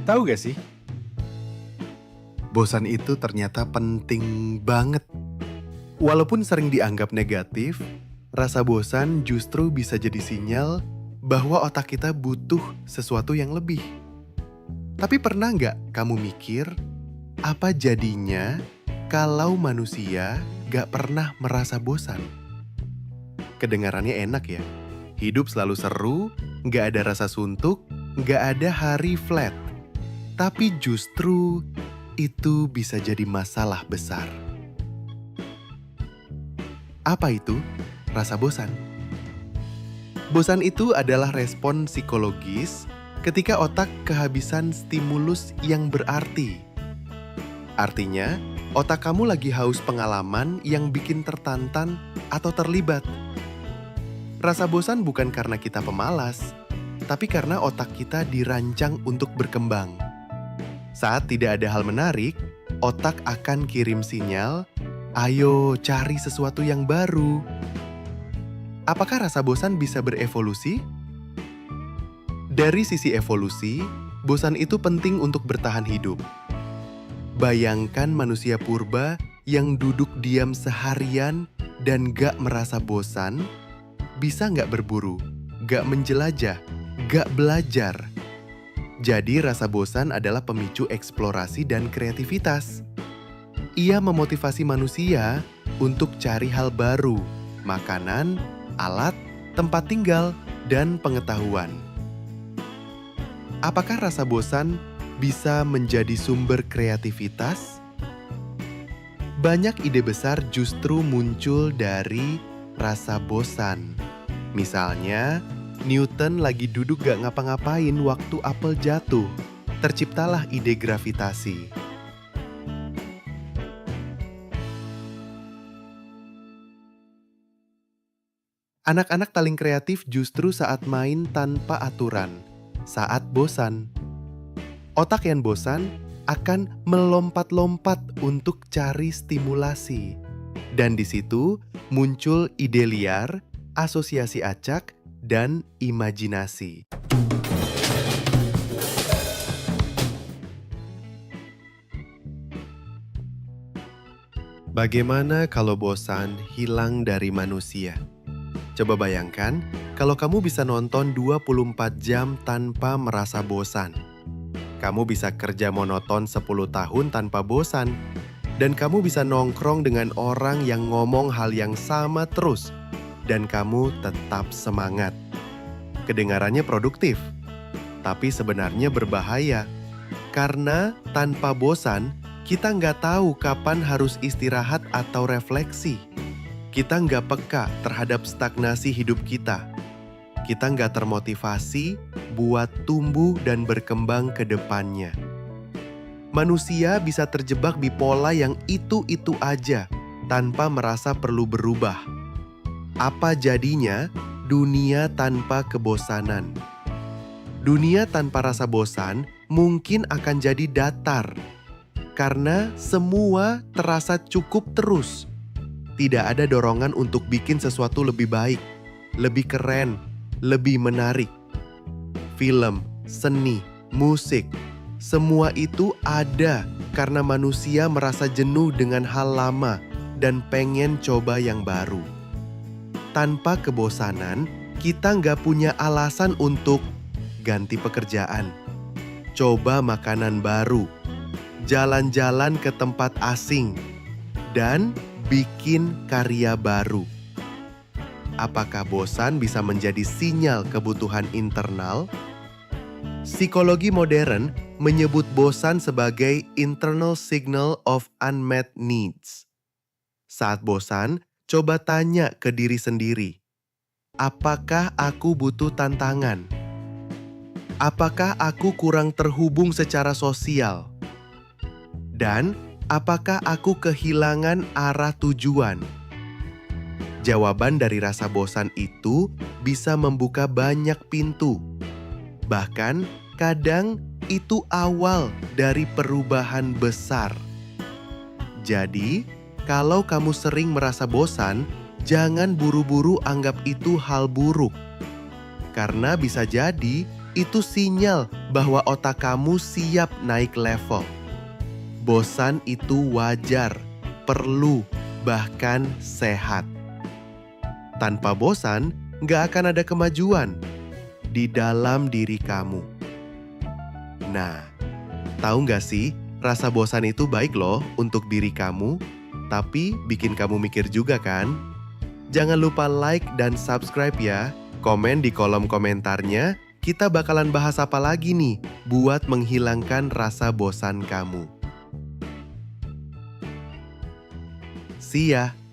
Tahu gak sih? Bosan itu ternyata penting banget. Walaupun sering dianggap negatif, rasa bosan justru bisa jadi sinyal bahwa otak kita butuh sesuatu yang lebih. Tapi pernah nggak kamu mikir, apa jadinya kalau manusia nggak pernah merasa bosan? Kedengarannya enak ya, hidup selalu seru, nggak ada rasa suntuk, nggak ada hari flat. Tapi justru itu bisa jadi masalah besar. Apa itu rasa bosan? Bosan itu adalah respon psikologis ketika otak kehabisan stimulus yang berarti. Artinya, otak kamu lagi haus pengalaman yang bikin tertantang atau terlibat. Rasa bosan bukan karena kita pemalas, tapi karena otak kita dirancang untuk berkembang. Saat tidak ada hal menarik, otak akan kirim sinyal, ayo cari sesuatu yang baru. Apakah rasa bosan bisa berevolusi? Dari sisi evolusi, bosan itu penting untuk bertahan hidup. Bayangkan manusia purba yang duduk diam seharian dan gak merasa bosan, bisa gak berburu, gak menjelajah, gak belajar. Jadi rasa bosan adalah pemicu eksplorasi dan kreativitas. Ia memotivasi manusia untuk cari hal baru, makanan, alat, tempat tinggal, dan pengetahuan. Apakah rasa bosan bisa menjadi sumber kreativitas? Banyak ide besar justru muncul dari rasa bosan. Misalnya, Newton lagi duduk gak ngapa-ngapain waktu apel jatuh. Terciptalah ide gravitasi. Anak-anak paling kreatif justru saat main tanpa aturan, saat bosan. Otak yang bosan akan melompat-lompat untuk cari stimulasi. Dan di situ muncul ide liar, asosiasi acak, dan imajinasi. Bagaimana kalau bosan hilang dari manusia? Coba bayangkan kalau kamu bisa nonton 24 jam tanpa merasa bosan. Kamu bisa kerja monoton 10 tahun tanpa bosan. Dan kamu bisa nongkrong dengan orang yang ngomong hal yang sama terus. Dan kamu tetap semangat. Kedengarannya produktif, tapi sebenarnya berbahaya. Karena tanpa bosan, kita nggak tahu kapan harus istirahat atau refleksi. Kita nggak peka terhadap stagnasi hidup kita. Kita nggak termotivasi buat tumbuh dan berkembang ke depannya. Manusia bisa terjebak bipola yang itu-itu aja, tanpa merasa perlu berubah. Apa jadinya dunia tanpa kebosanan? Dunia tanpa rasa bosan mungkin akan jadi datar. Karena semua terasa cukup terus. Tidak ada dorongan untuk bikin sesuatu lebih baik, lebih keren, lebih menarik. Film, seni, musik, semua itu ada karena manusia merasa jenuh dengan hal lama dan pengen coba yang baru. Tanpa kebosanan, kita nggak punya alasan untuk ganti pekerjaan, coba makanan baru, jalan-jalan ke tempat asing, dan bikin karya baru. Apakah bosan bisa menjadi sinyal kebutuhan internal? Psikologi modern menyebut bosan sebagai internal signal of unmet needs. Saat bosan, coba tanya ke diri sendiri, apakah aku butuh tantangan? Apakah aku kurang terhubung secara sosial? Dan apakah aku kehilangan arah tujuan? Jawaban dari rasa bosan itu bisa membuka banyak pintu. Bahkan kadang itu awal dari perubahan besar. Jadi, kalau kamu sering merasa bosan, jangan buru-buru anggap itu hal buruk. Karena bisa jadi Itu sinyal bahwa otak kamu siap naik level. Bosan itu wajar, perlu, bahkan sehat. Tanpa bosan, nggak akan ada kemajuan di dalam diri kamu. Nah, tahu nggak sih, rasa bosan itu baik loh untuk diri kamu, tapi bikin kamu mikir juga kan? Jangan lupa like dan subscribe ya. Komen di kolom komentarnya, kita bakalan bahas apa lagi nih buat menghilangkan rasa bosan kamu. See ya!